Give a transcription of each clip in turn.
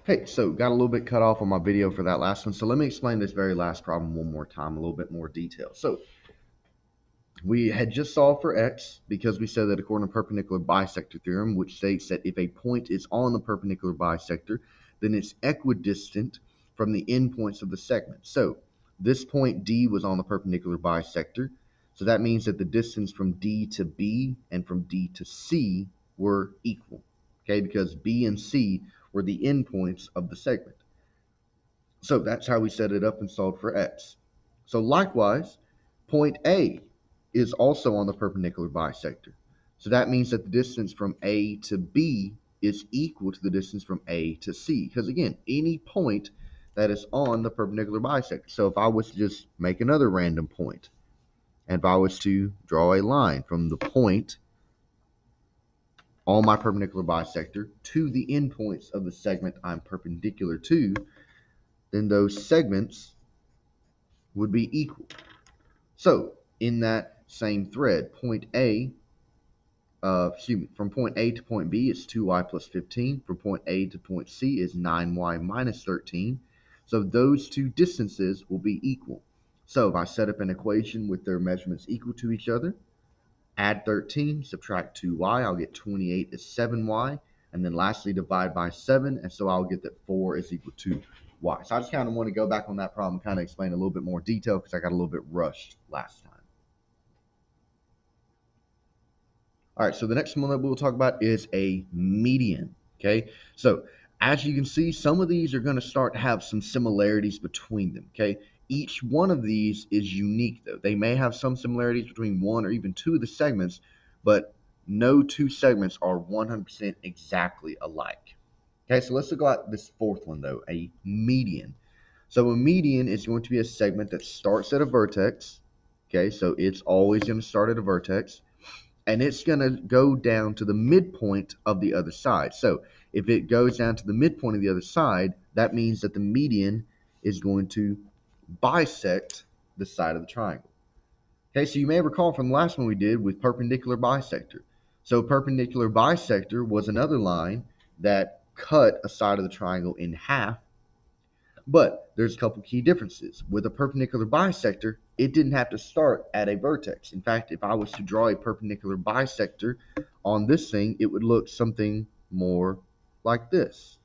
Hey, so got a little bit cut off on my video for that last one. So let me explain this very last problem one more time, a little bit more detail. So we had just solved for x because we said that according to perpendicular bisector theorem, which states that if a point is on the perpendicular bisector, then it's equidistant from the endpoints of the segment. So this point D was on the perpendicular bisector. So that means that the distance from D to B and from D to C were equal, okay, because B and C were the endpoints of the segment. So that's how we set it up and solved for x. So likewise, point A is also on the perpendicular bisector. So that means that the distance from A to B is equal to the distance from A to C. Because again, any point that is on the perpendicular bisector. So if I was to just make another random point, and if I was to draw a line from the point on my perpendicular bisector to the endpoints of the segment I'm perpendicular to, then those segments would be equal. So in that same thread, from point A to point B is 2y plus 15. From point A to point C is 9y minus 13. So those two distances will be equal. So if I set up an equation with their measurements equal to each other, add 13, subtract 2y, I'll get 28 is 7y. And then lastly, divide by 7, and so I'll get that 4 is equal to y. So I just kind of want to go back on that problem and kind of explain a little bit more detail because I got a little bit rushed last time. All right, so the next one that we'll talk about is a median, okay? So as you can see, some of these are going to start to have some similarities between them, okay? Each one of these is unique, though. They may have some similarities between one or even two of the segments, but no two segments are 100% exactly alike. Okay, so let's look at this fourth one, though, a median. So a median is going to be a segment that starts at a vertex, okay? So it's always going to start at a vertex, and it's going to go down to the midpoint of the other side. So if it goes down to the midpoint of the other side, that means that the median is going to bisect the side of the triangle. Okay, so you may recall from the last one we did with perpendicular bisector. So perpendicular bisector was another line that cut a side of the triangle in half. But there's a couple key differences. With a perpendicular bisector, it didn't have to start at a vertex. In fact, if I was to draw a perpendicular bisector on this thing, it would look something more like this.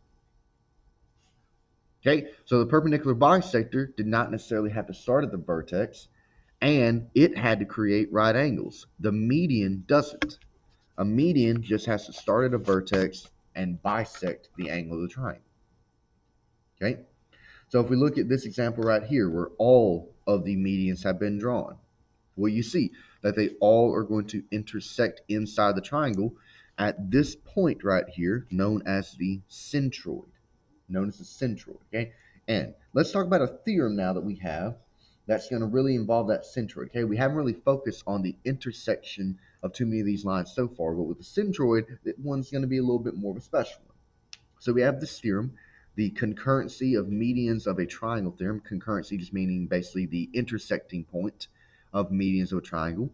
Okay, so the perpendicular bisector did not necessarily have to start at the vertex, and it had to create right angles. The median doesn't. A median just has to start at a vertex and bisect the angle of the triangle. Okay? So if we look at this example right here, where all of the medians have been drawn, well, you see that they all are going to intersect inside the triangle at this point right here, known as the centroid. Okay? And let's talk about a theorem now that we have that's going to really involve that centroid. Okay? We haven't really focused on the intersection of too many of these lines so far, but with the centroid, that one's going to be a little bit more of a special one. So we have this theorem, the concurrency of medians of a triangle theorem. Concurrency just meaning basically the intersecting point of medians of a triangle.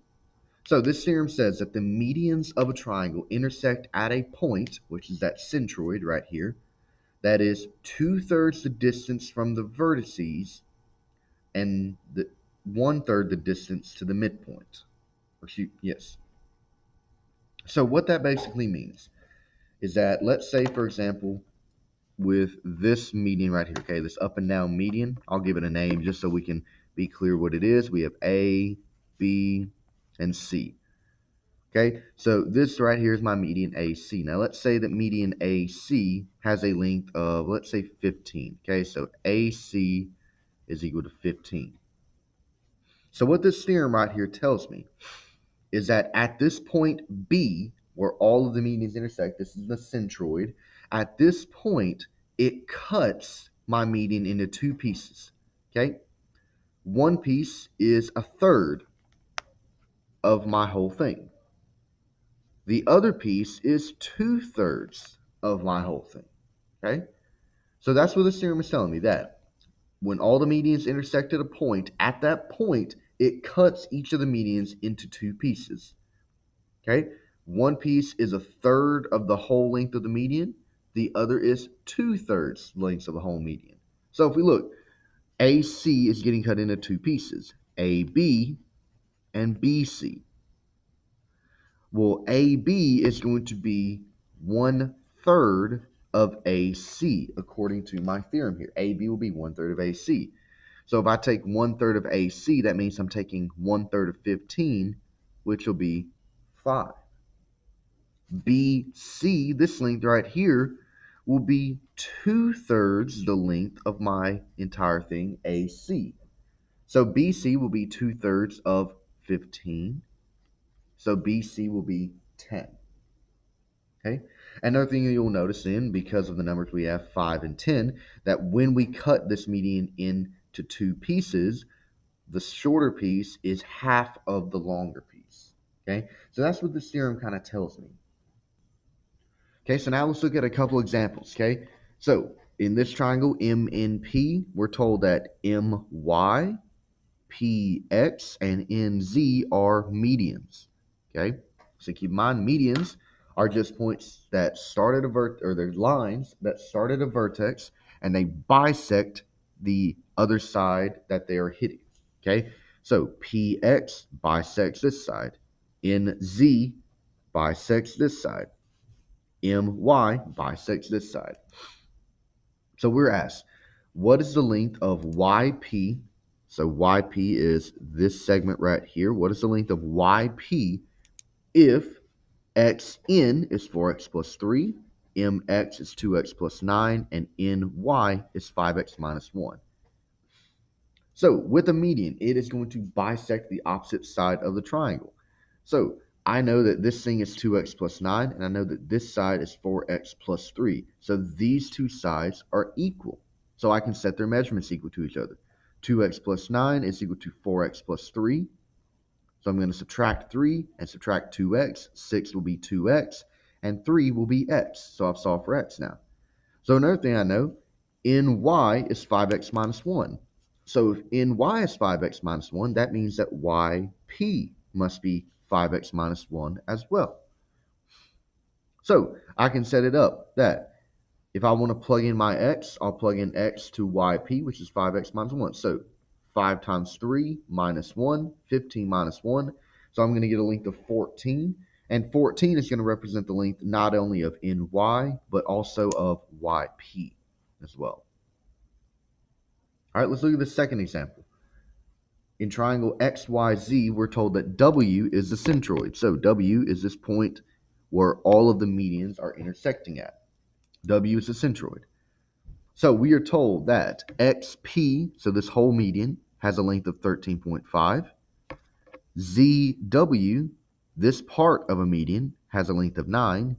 So this theorem says that the medians of a triangle intersect at a point, which is that centroid right here, that is 2/3 the distance from the vertices and 1/3 the distance to the midpoint. Yes. So what that basically means is that, let's say, for example, with this median right here, okay, this up and down median, I'll give it a name just so we can be clear what it is. We have A, B, and C. Okay, so this right here is my median AC. Now let's say that median AC has a length of, let's say, 15. Okay, so AC is equal to 15. So what this theorem right here tells me is that at this point B, where all of the medians intersect, this is the centroid, at this point, it cuts my median into two pieces, okay? One piece is 1/3 of my whole thing. The other piece is 2/3 of my whole thing, okay? So that's what this theorem is telling me, that when all the medians intersect at a point, at that point, it cuts each of the medians into two pieces, okay? One piece is 1/3 of the whole length of the median. the other is 2/3 lengths of the whole median. So if we look, AC is getting cut into two pieces, AB and BC. Well, AB is going to be 1/3 of AC, according to my theorem here. AB will be 1/3 of AC. So if I take 1/3 of AC, that means I'm taking 1/3 of 15, which will be 5. BC, this length right here, will be 2/3 the length of my entire thing, AC. So BC will be 2/3 of 15. So BC will be 10. Okay. Another thing you'll notice then, because of the numbers we have 5 and 10, that when we cut this median into two pieces, the shorter piece is half of the longer piece. Okay. So that's what this theorem kind of tells me. Okay. So now let's look at a couple examples. Okay. So in this triangle MNP, we're told that MY, PX, and NZ are medians. Okay. So keep in mind, medians are just points that start at a or they're lines that start at a vertex and they bisect the other side that they are hitting. Okay, so PX bisects this side, NZ bisects this side, MY bisects this side. So we're asked, what is the length of YP? So YP is this segment right here. What is the length of YP if xn is 4x plus 3, mx is 2x plus 9, and ny is 5x minus 1. So with a median, it is going to bisect the opposite side of the triangle. So I know that this thing is 2x plus 9, and I know that this side is 4x plus 3. So these two sides are equal. So I can set their measurements equal to each other. 2x plus 9 is equal to 4x plus 3. So I'm going to subtract 3 and subtract 2x. 6 will be 2x, and 3 will be x. So I've solved for x now. So another thing I know, ny is 5x minus 1. So if ny is 5x minus 1, that means that yp must be 5x minus 1 as well. So I can set it up that if I want to plug in my x, I'll plug in x to yp, which is 5x minus 1. So 5 times 3 minus 1, 15 minus 1. So I'm going to get a length of 14. And 14 is going to represent the length not only of ny, but also of yp as well. All right, let's look at the second example. In triangle XYZ, we're told that W is the centroid. So W is this point where all of the medians are intersecting at. W is the centroid. So we are told that XP, so this whole median, has a length of 13.5. ZW, this part of a median, has a length of 9.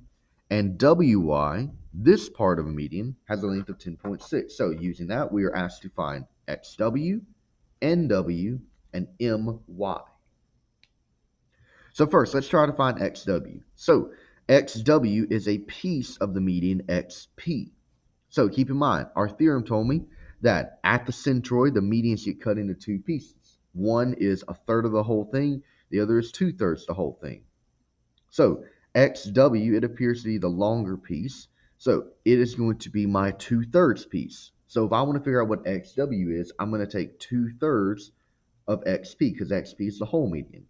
And WY, this part of a median, has a length of 10.6. So using that, we are asked to find XW, NW, and MY. So first, let's try to find XW. So XW is a piece of the median XP. So keep in mind, our theorem told me that at the centroid, the medians get cut into two pieces. One is 1/3 of the whole thing. The other is 2/3 the whole thing. So XW, it appears to be the longer piece. So it is going to be my 2/3 piece. So if I want to figure out what XW is, I'm going to take 2/3 of XP because XP is the whole median.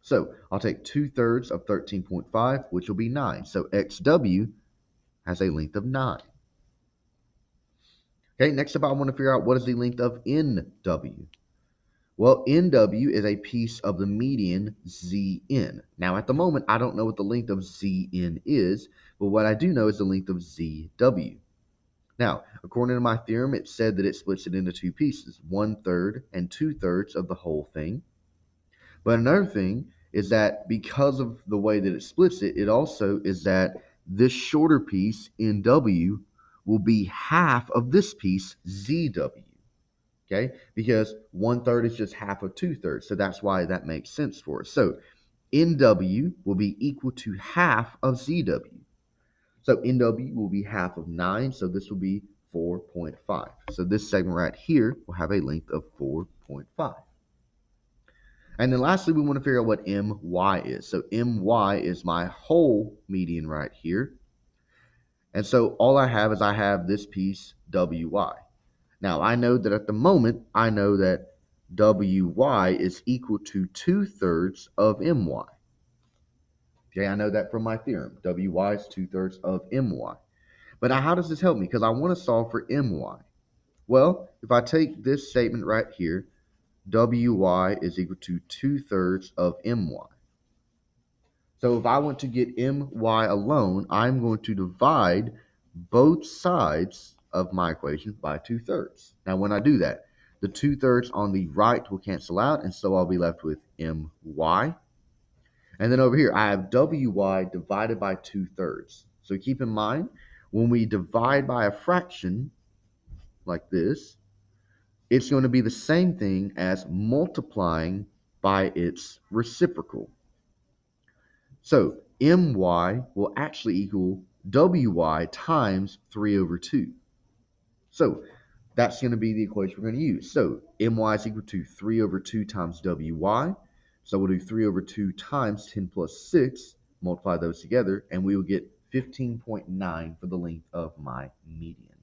So I'll take 2/3 of 13.5, which will be 9. So XW has a length of 9. Okay, next up I want to figure out what is the length of NW. Well, NW is a piece of the median ZN. Now at the moment, I don't know what the length of ZN is, but what I do know is the length of ZW. Now, according to my theorem, it said that it splits it into two pieces, 1/3 and 2/3 of the whole thing. But another thing is that because of the way that it splits it, it also is that this shorter piece, NW, will be half of this piece, ZW. Okay, because 1/3 is just half of 2/3, so that's why that makes sense for us. So NW will be equal to half of ZW. So NW will be half of 9, so this will be 4.5. So this segment right here will have a length of 4.5. And then lastly, we want to figure out what MY is. So MY is my whole median right here. And so all I have is I have this piece WY. Now I know that at the moment, I know that WY is equal to 2/3 of MY. Okay, I know that from my theorem. WY is 2/3 of MY. But now how does this help me? Because I want to solve for MY. Well, if I take this statement right here, WY is equal to 2/3 of MY. So if I want to get MY alone, I'm going to divide both sides of my equation by 2/3. Now when I do that, the 2/3 on the right will cancel out, and so I'll be left with MY. And then over here, I have WY divided by 2/3. So keep in mind, when we divide by a fraction like this, it's going to be the same thing as multiplying by its reciprocal. So MY will actually equal WY times 3/2. So that's going to be the equation we're going to use. So MY is equal to 3/2 times WY. So we'll do 3/2 times 10 plus 6, multiply those together, and we will get 15.9 for the length of my median.